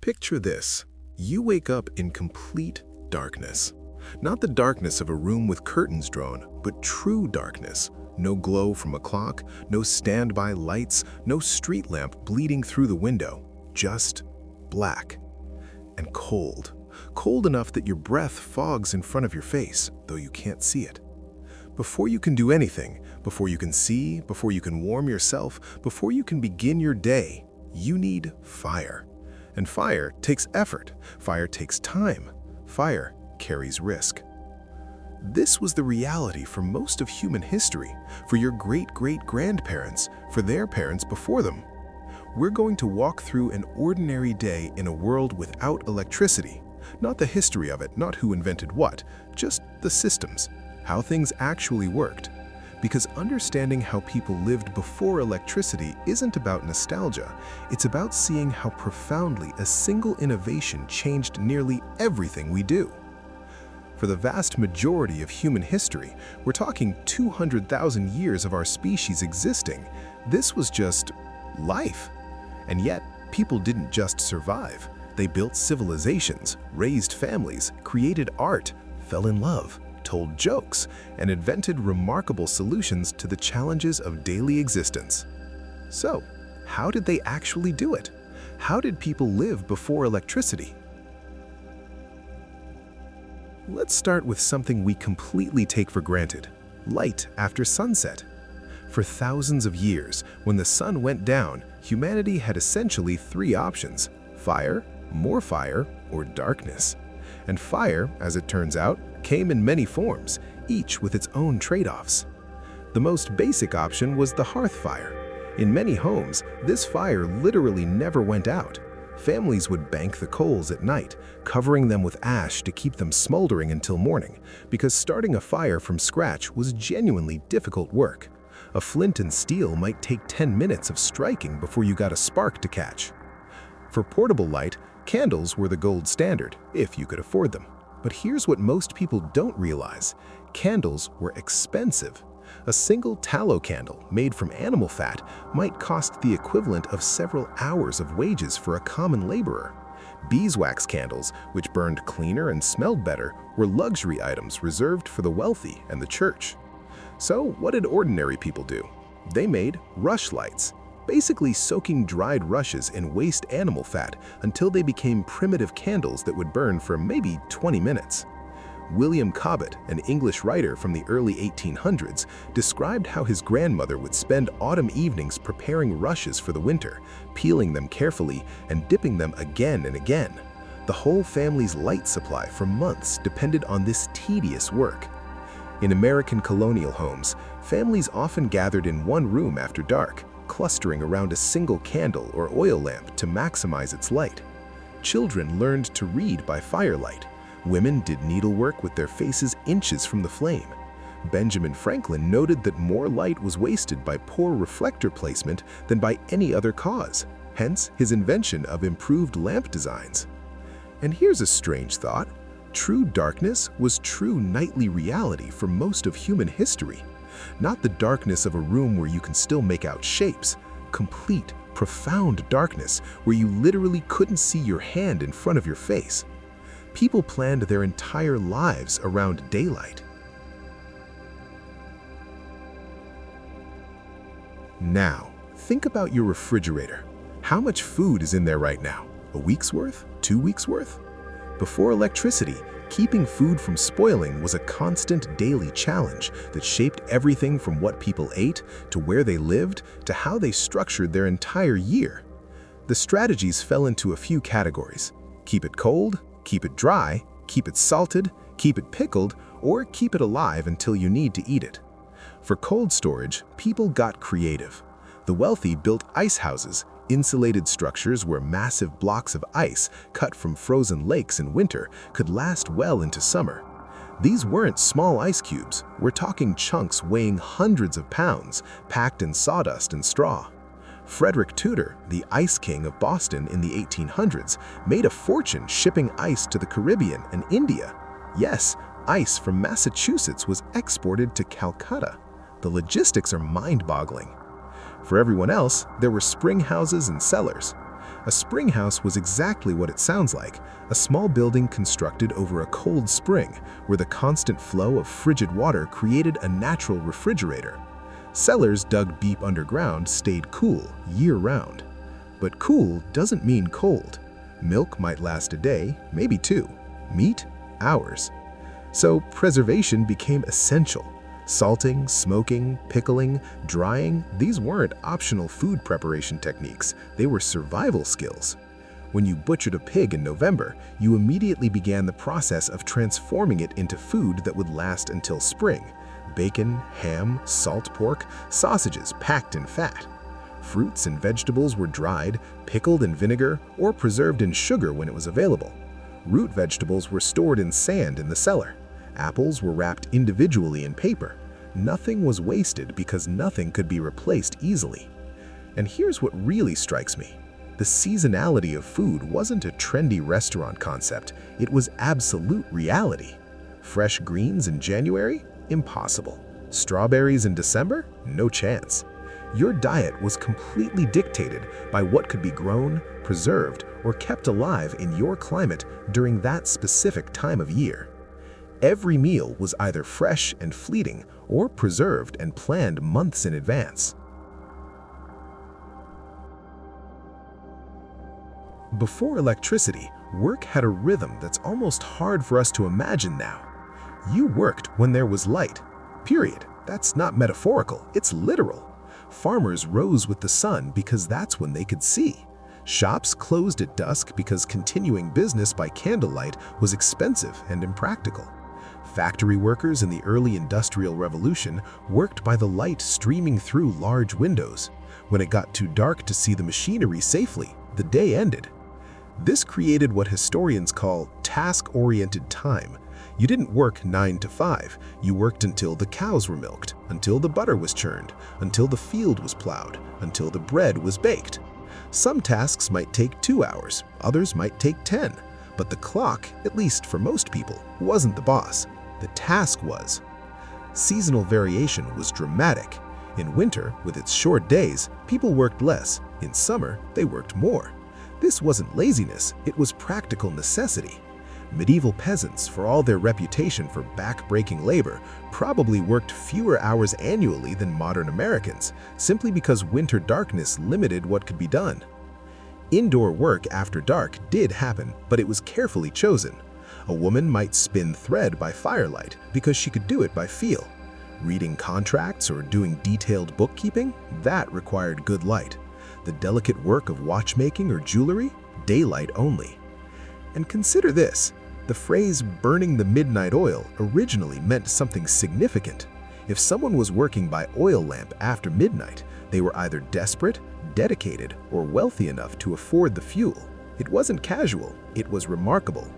Picture this. You wake up in complete darkness. Not the darkness of a room with curtains drawn, but true darkness. No glow from a clock, no standby lights, no street lamp bleeding through the window. Just black and cold. Cold enough that your breath fogs in front of your face, though you can't see it. Before you can do anything, before you can see, before you can warm yourself, before you can begin your day, you need fire. And fire takes effort. Fire takes time. Fire carries risk. This was the reality for most of human history, for your great-great-grandparents, for their parents before them. We're going to walk through an ordinary day in a world without electricity. Not the history of it, not who invented what, just the systems, how things actually worked. Because understanding how people lived before electricity isn't about nostalgia, it's about seeing how profoundly a single innovation changed nearly everything we do. For the vast majority of human history, we're talking 200,000 years of our species existing, this was just life. And yet, people didn't just survive. They built civilizations, raised families, created art, fell in love, told jokes, and invented remarkable solutions to the challenges of daily existence. So, how did they actually do it? How did people live before electricity? Let's start with something we completely take for granted: light after sunset. For thousands of years, when the sun went down, humanity had essentially three options: fire, more fire, or darkness. And fire, as it turns out, came in many forms, each with its own trade-offs. The most basic option was the hearth fire. In many homes, this fire literally never went out. Families would bank the coals at night, covering them with ash to keep them smoldering until morning, because starting a fire from scratch was genuinely difficult work. A flint and steel might take 10 minutes of striking before you got a spark to catch. For portable light, candles were the gold standard, if you could afford them. But here's what most people don't realize: candles were expensive. A single tallow candle made from animal fat might cost the equivalent of several hours of wages for a common laborer. Beeswax candles, which burned cleaner and smelled better, were luxury items reserved for the wealthy and the church. So what did ordinary people do? They made rush lights, basically soaking dried rushes in waste animal fat until they became primitive candles that would burn for maybe 20 minutes. William Cobbett, an English writer from the early 1800s, described how his grandmother would spend autumn evenings preparing rushes for the winter, peeling them carefully and dipping them again and again. The whole family's light supply for months depended on this tedious work. In American colonial homes, families often gathered in one room after dark, clustering around a single candle or oil lamp to maximize its light. Children learned to read by firelight. Women did needlework with their faces inches from the flame. Benjamin Franklin noted that more light was wasted by poor reflector placement than by any other cause, hence his invention of improved lamp designs. And here's a strange thought: true darkness was true nightly reality for most of human history. Not the darkness of a room where you can still make out shapes. Complete, profound darkness where you literally couldn't see your hand in front of your face. People planned their entire lives around daylight. Now, think about your refrigerator. How much food is in there right now? A week's worth? 2 weeks' worth? Before electricity, keeping food from spoiling was a constant daily challenge that shaped everything from what people ate, to where they lived, to how they structured their entire year. The strategies fell into a few categories: keep it cold, keep it dry, keep it salted, keep it pickled, or keep it alive until you need to eat it. For cold storage, people got creative. The wealthy built ice houses, insulated structures where massive blocks of ice cut from frozen lakes in winter could last well into summer. These weren't small ice cubes. We're talking chunks weighing hundreds of pounds, packed in sawdust and straw. Frederick Tudor, the Ice King of Boston in the 1800s, made a fortune shipping ice to the Caribbean and India. Yes, ice from Massachusetts was exported to Calcutta. The logistics are mind-boggling. For everyone else, there were spring houses and cellars. A spring house was exactly what it sounds like, a small building constructed over a cold spring where the constant flow of frigid water created a natural refrigerator. Cellars dug deep underground stayed cool year-round. But cool doesn't mean cold. Milk might last a day, maybe two. Meat, hours. So preservation became essential. Salting, smoking, pickling, drying, these weren't optional food preparation techniques, they were survival skills. When you butchered a pig in November, you immediately began the process of transforming it into food that would last until spring. Bacon, ham, salt pork, sausages packed in fat. Fruits and vegetables were dried, pickled in vinegar, or preserved in sugar when it was available. Root vegetables were stored in sand in the cellar. Apples were wrapped individually in paper. Nothing was wasted because nothing could be replaced easily. And here's what really strikes me. The seasonality of food wasn't a trendy restaurant concept, it was absolute reality. Fresh greens in January? Impossible. Strawberries in December? No chance. Your diet was completely dictated by what could be grown, preserved, or kept alive in your climate during that specific time of year. Every meal was either fresh and fleeting or preserved and planned months in advance. Before electricity, work had a rhythm that's almost hard for us to imagine now. You worked when there was light. Period. That's not metaphorical, it's literal. Farmers rose with the sun because that's when they could see. Shops closed at dusk because continuing business by candlelight was expensive and impractical. Factory workers in the early Industrial Revolution worked by the light streaming through large windows. When it got too dark to see the machinery safely, the day ended. This created what historians call task-oriented time. You didn't work 9 to 5, you worked until the cows were milked, until the butter was churned, until the field was plowed, until the bread was baked. Some tasks might take 2 hours, others might take 10, but the clock, at least for most people, wasn't the boss. The task was. Seasonal variation was dramatic. In winter, with its short days, people worked less. In summer, they worked more. This wasn't laziness, it was practical necessity. Medieval peasants, for all their reputation for back-breaking labor, probably worked fewer hours annually than modern Americans, simply because winter darkness limited what could be done. Indoor work after dark did happen, but it was carefully chosen. A woman might spin thread by firelight because she could do it by feel. Reading contracts or doing detailed bookkeeping, that required good light. The delicate work of watchmaking or jewelry, daylight only. And consider this, the phrase burning the midnight oil originally meant something significant. If someone was working by oil lamp after midnight, they were either desperate, dedicated, or wealthy enough to afford the fuel. It wasn't casual, it was remarkable.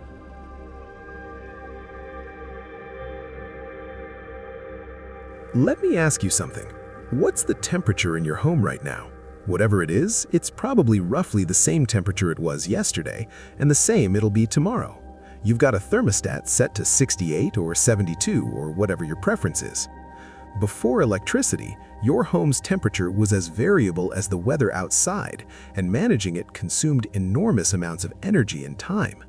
Let me ask you something. What's the temperature in your home right now? Whatever it is, it's probably roughly the same temperature it was yesterday, and the same it'll be tomorrow. You've got a thermostat set to 68 or 72 or whatever your preference is. Before electricity, your home's temperature was as variable as the weather outside, and managing it consumed enormous amounts of energy and time.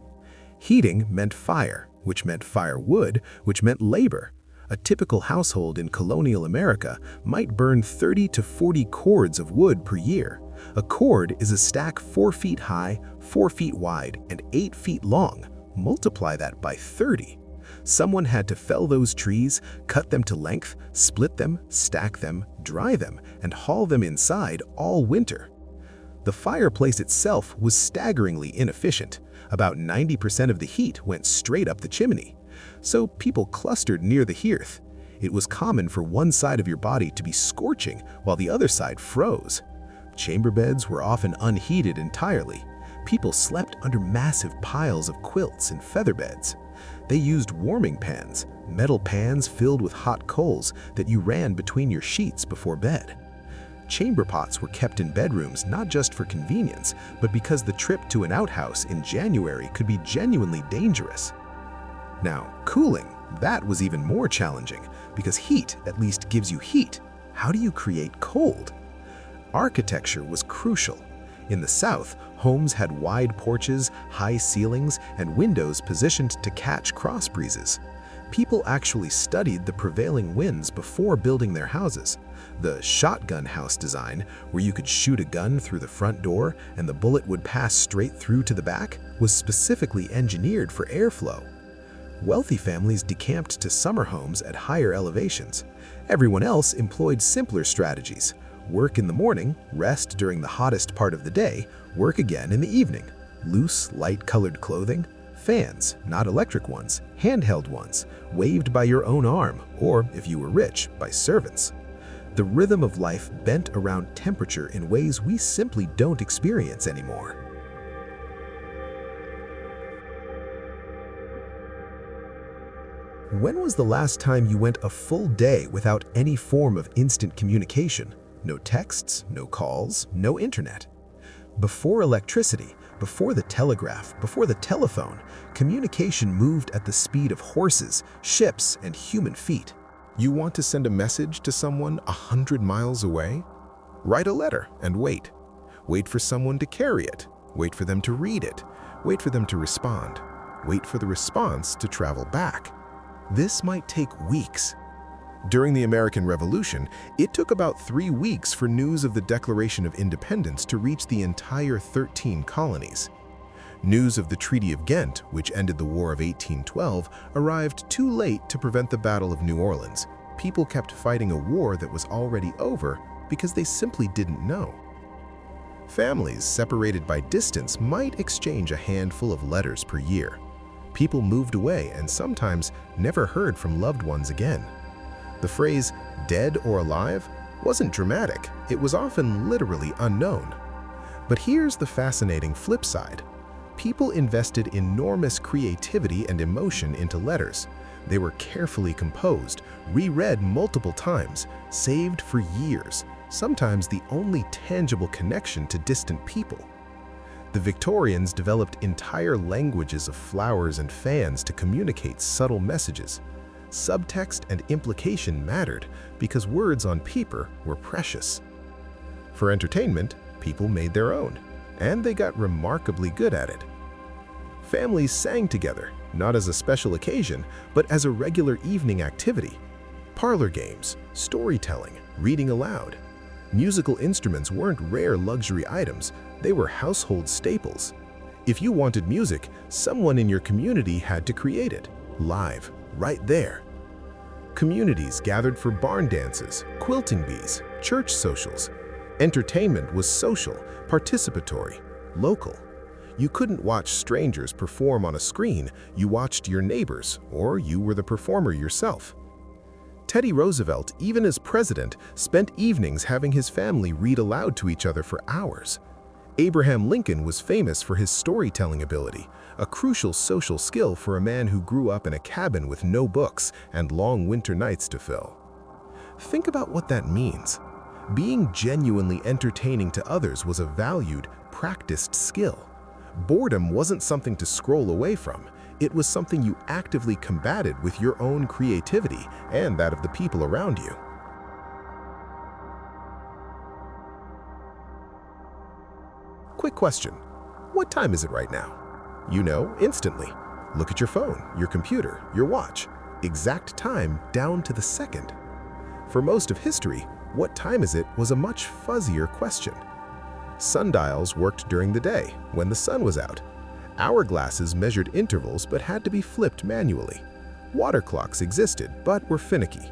Heating meant fire, which meant firewood, which meant labor. A typical household in colonial America might burn 30 to 40 cords of wood per year. A cord is a stack 4 feet high, 4 feet wide, and 8 feet long. Multiply that by 30. Someone had to fell those trees, cut them to length, split them, stack them, dry them, and haul them inside all winter. The fireplace itself was staggeringly inefficient. About 90% of the heat went straight up the chimney. So people clustered near the hearth. It was common for one side of your body to be scorching while the other side froze. Chamber beds were often unheated entirely. People slept under massive piles of quilts and feather beds. They used warming pans, metal pans filled with hot coals that you ran between your sheets before bed. Chamber pots were kept in bedrooms not just for convenience, but because the trip to an outhouse in January could be genuinely dangerous. Now, cooling, that was even more challenging, because heat at least gives you heat. How do you create cold? Architecture was crucial. In the South, Homes had wide porches, high ceilings, and windows positioned to catch cross breezes. People actually studied the prevailing winds before building their houses. The shotgun house design, where you could shoot a gun through the front door and the bullet would pass straight through to the back, was specifically engineered for airflow. Wealthy families decamped to summer homes at higher elevations. Everyone else employed simpler strategies. Work in the morning, rest during the hottest part of the day, work again in the evening. Loose, light-colored clothing, fans, not electric ones, handheld ones, waved by your own arm, or, if you were rich, by servants. The rhythm of life bent around temperature in ways we simply don't experience anymore. When was the last time you went a full day without any form of instant communication? No texts, no calls, no internet. Before electricity, before the telegraph, before the telephone, communication moved at the speed of horses, ships, and human feet. You want to send a message to someone 100 miles away? Write a letter and wait. Wait for someone to carry it. Wait for them to read it. Wait for them to respond. Wait for the response to travel back. This might take weeks. During the American Revolution, it took about 3 weeks for news of the Declaration of Independence to reach the entire 13 colonies. News of the Treaty of Ghent, which ended the War of 1812, arrived too late to prevent the Battle of New Orleans. People kept fighting a war that was already over because they simply didn't know. Families separated by distance might exchange a handful of letters per year. People moved away and sometimes never heard from loved ones again. The phrase, dead or alive, wasn't dramatic. It was often literally unknown. But here's the fascinating flip side. People invested enormous creativity and emotion into letters. They were carefully composed, reread multiple times, saved for years, sometimes the only tangible connection to distant people. The Victorians developed entire languages of flowers and fans to communicate subtle messages. Subtext and implication mattered because words on paper were precious. For entertainment, people made their own, and they got remarkably good at it. Families sang together, not as a special occasion, but as a regular evening activity. Parlor games, storytelling, reading aloud. Musical instruments weren't rare luxury items, they were household staples. If you wanted music, someone in your community had to create it, live, right there. Communities gathered for barn dances, quilting bees, church socials. Entertainment was social, participatory, local. You couldn't watch strangers perform on a screen, you watched your neighbors, or you were the performer yourself. Teddy Roosevelt, even as president, spent evenings having his family read aloud to each other for hours. Abraham Lincoln was famous for his storytelling ability, a crucial social skill for a man who grew up in a cabin with no books and long winter nights to fill. Think about what that means. Being genuinely entertaining to others was a valued, practiced skill. Boredom wasn't something to scroll away from. It was something you actively combated with your own creativity and that of the people around you. Quick question. What time is it right now? You know, instantly. Look at your phone, your computer, your watch. Exact time down to the second. For most of history, what time is it was a much fuzzier question. Sundials worked during the day, when the sun was out. Hourglasses measured intervals but had to be flipped manually. Water clocks existed but were finicky.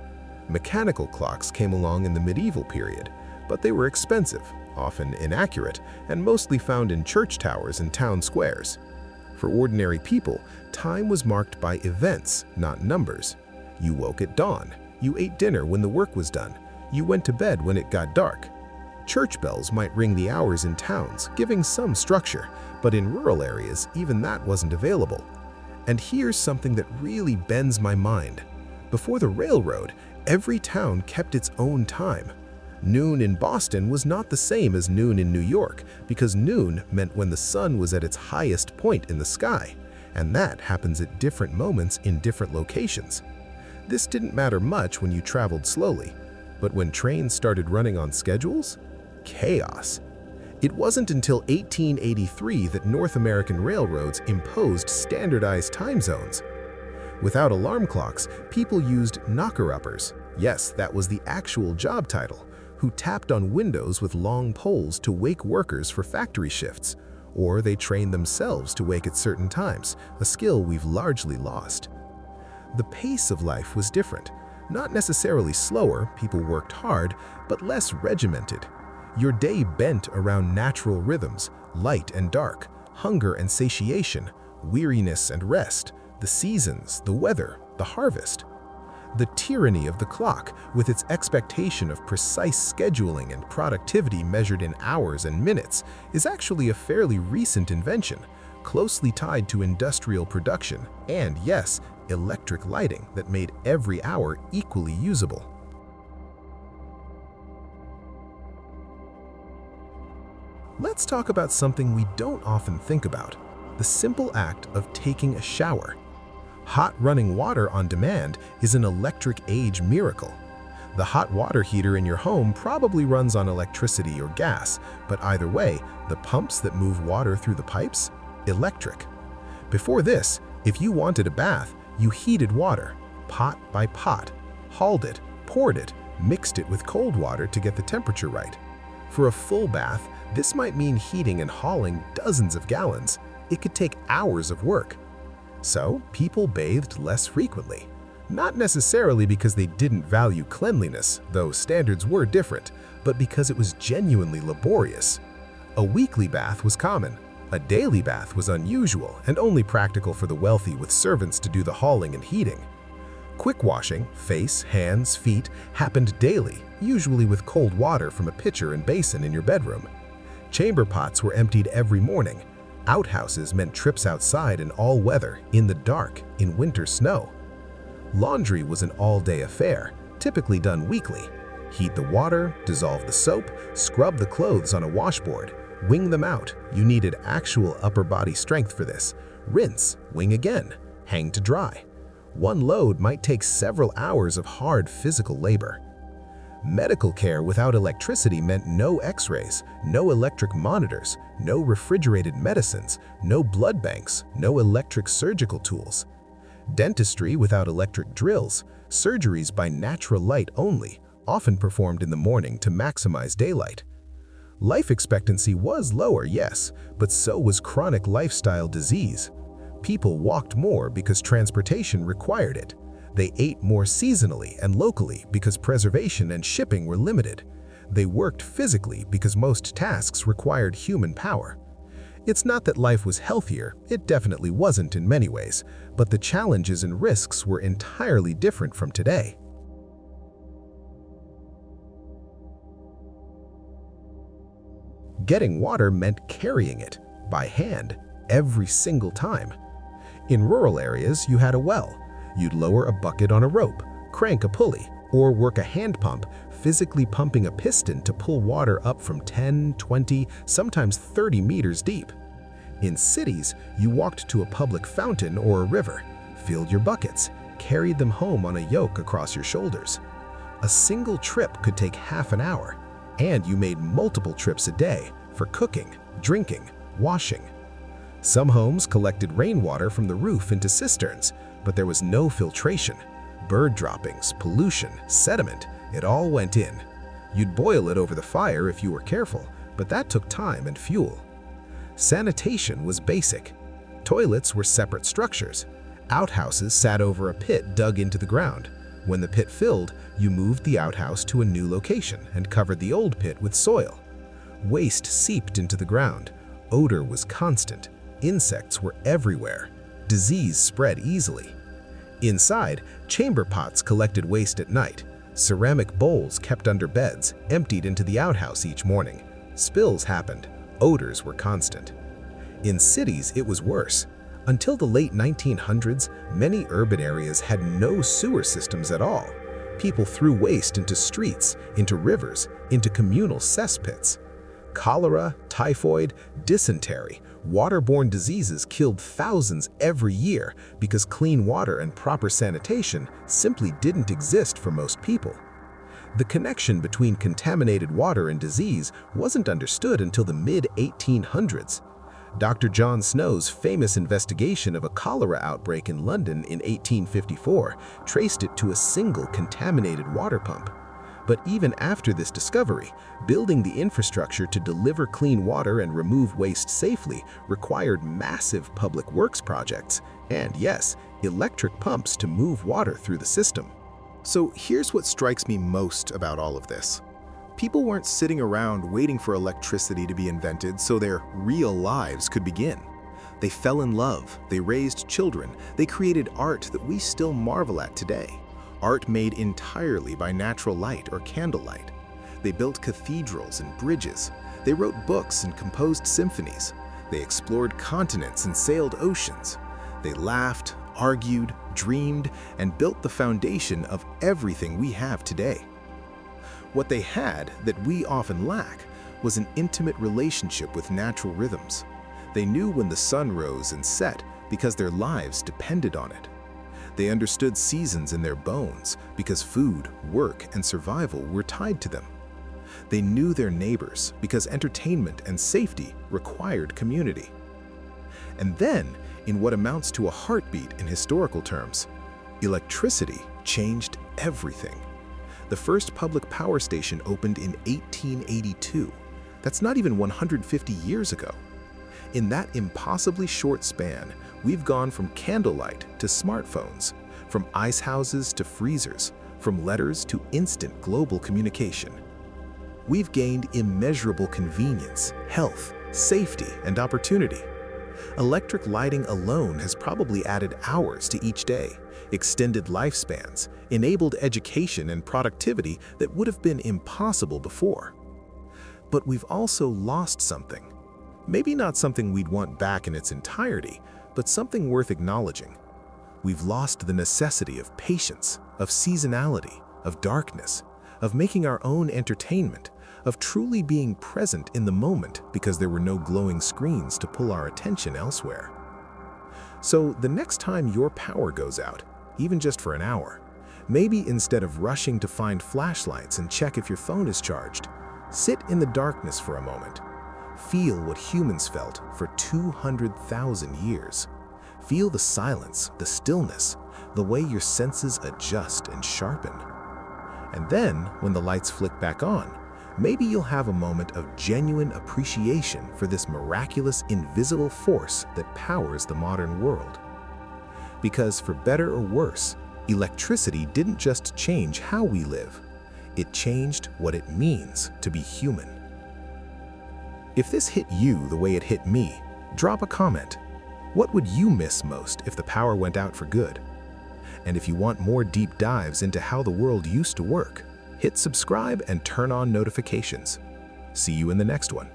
Mechanical clocks came along in the medieval period, but they were expensive, often inaccurate, and mostly found in church towers and town squares. For ordinary people, time was marked by events, not numbers. You woke at dawn. You ate dinner when the work was done. You went to bed when it got dark. Church bells might ring the hours in towns, giving some structure, but in rural areas, even that wasn't available. And here's something that really bends my mind. Before the railroad, every town kept its own time. Noon in Boston was not the same as noon in New York, because noon meant when the sun was at its highest point in the sky, and that happens at different moments in different locations. This didn't matter much when you traveled slowly, but when trains started running on schedules, chaos. It wasn't until 1883 that North American railroads imposed standardized time zones. Without alarm clocks, people used knocker-uppers. Yes, that was the actual job title, who tapped on windows with long poles to wake workers for factory shifts, or they trained themselves to wake at certain times, a skill we've largely lost. The pace of life was different. Not necessarily slower, people worked hard, but less regimented. Your day bent around natural rhythms, light and dark, hunger and satiation, weariness and rest, the seasons, the weather, the harvest. The tyranny of the clock, with its expectation of precise scheduling and productivity measured in hours and minutes, is actually a fairly recent invention, closely tied to industrial production and, yes, electric lighting that made every hour equally usable. Let's talk about something we don't often think about, the simple act of taking a shower. Hot running water on demand is an electric age miracle. The hot water heater in your home probably runs on electricity or gas, but either way, the pumps that move water through the pipes? Electric. Before this, if you wanted a bath, you heated water, pot by pot, hauled it, poured it, mixed it with cold water to get the temperature right. For a full bath, this might mean heating and hauling dozens of gallons. It could take hours of work. So, people bathed less frequently. Not necessarily because they didn't value cleanliness, though standards were different, but because it was genuinely laborious. A weekly bath was common. A daily bath was unusual and only practical for the wealthy with servants to do the hauling and heating. Quick washing, face, hands, feet, happened daily, usually with cold water from a pitcher and basin in your bedroom. Chamber pots were emptied every morning. Outhouses meant trips outside in all weather, in the dark, in winter snow. Laundry was an all-day affair, typically done weekly. Heat the water, dissolve the soap, scrub the clothes on a washboard, wing them out. You needed actual upper body strength for this. Rinse, wing again, hang to dry. One load might take several hours of hard physical labor. Medical care without electricity meant no x-rays, no electric monitors, no refrigerated medicines, no blood banks, no electric surgical tools. Dentistry without electric drills, surgeries by natural light only, often performed in the morning to maximize daylight. Life expectancy was lower, yes, but so was chronic lifestyle disease. People walked more because transportation required it. They ate more seasonally and locally because preservation and shipping were limited. They worked physically because most tasks required human power. It's not that life was healthier, it definitely wasn't in many ways, but the challenges and risks were entirely different from today. Getting water meant carrying it, by hand, every single time. In rural areas, you had a well. You'd lower a bucket on a rope, crank a pulley, or work a hand pump, physically pumping a piston to pull water up from 10, 20, sometimes 30 meters deep. In cities, you walked to a public fountain or a river, filled your buckets, carried them home on a yoke across your shoulders. A single trip could take half an hour, and you made multiple trips a day for cooking, drinking, washing. Some homes collected rainwater from the roof into cisterns, but there was no filtration. Bird droppings, pollution, sediment, it all went in. You'd boil it over the fire if you were careful, but that took time and fuel. Sanitation was basic. Toilets were separate structures. Outhouses sat over a pit dug into the ground. When the pit filled, you moved the outhouse to a new location and covered the old pit with soil. Waste seeped into the ground. Odor was constant. Insects were everywhere. Disease spread easily. Inside, chamber pots collected waste at night. Ceramic bowls kept under beds, emptied into the outhouse each morning. Spills happened. Odors were constant. In cities, it was worse. Until the late 1900s, many urban areas had no sewer systems at all. People threw waste into streets, into rivers, into communal cesspits. Cholera, typhoid, dysentery, waterborne diseases killed thousands every year because clean water and proper sanitation simply didn't exist for most people. The connection between contaminated water and disease wasn't understood until the mid-1800s. Dr. John Snow's famous investigation of a cholera outbreak in London in 1854 traced it to a single contaminated water pump. But even after this discovery, building the infrastructure to deliver clean water and remove waste safely required massive public works projects and, yes, electric pumps to move water through the system. So here's what strikes me most about all of this. People weren't sitting around waiting for electricity to be invented so their real lives could begin. They fell in love, they raised children, they created art that we still marvel at today. Art made entirely by natural light or candlelight. They built cathedrals and bridges. They wrote books and composed symphonies. They explored continents and sailed oceans. They laughed, argued, dreamed, and built the foundation of everything we have today. What they had that we often lack was an intimate relationship with natural rhythms. They knew when the sun rose and set because their lives depended on it. They understood seasons in their bones because food, work, and survival were tied to them. They knew their neighbors because entertainment and safety required community. And then, in what amounts to a heartbeat in historical terms, electricity changed everything. The first public power station opened in 1882. That's not even 150 years ago. In that impossibly short span, we've gone from candlelight to smartphones, from ice houses to freezers, from letters to instant global communication. We've gained immeasurable convenience, health, safety, and opportunity. Electric lighting alone has probably added hours to each day, extended lifespans, enabled education and productivity that would have been impossible before. But we've also lost something. Maybe not something we'd want back in its entirety, but something worth acknowledging. We've lost the necessity of patience, of seasonality, of darkness, of making our own entertainment, of truly being present in the moment because there were no glowing screens to pull our attention elsewhere. So the next time your power goes out, even just for an hour, maybe instead of rushing to find flashlights and check if your phone is charged, sit in the darkness for a moment. Feel what humans felt for 200,000 years. Feel the silence, the stillness, the way your senses adjust and sharpen. And then, when the lights flick back on, maybe you'll have a moment of genuine appreciation for this miraculous, invisible force that powers the modern world. Because for better or worse, electricity didn't just change how we live, it changed what it means to be human. If this hit you the way it hit me, drop a comment. What would you miss most if the power went out for good? And if you want more deep dives into how the world used to work, hit subscribe and turn on notifications. See you in the next one.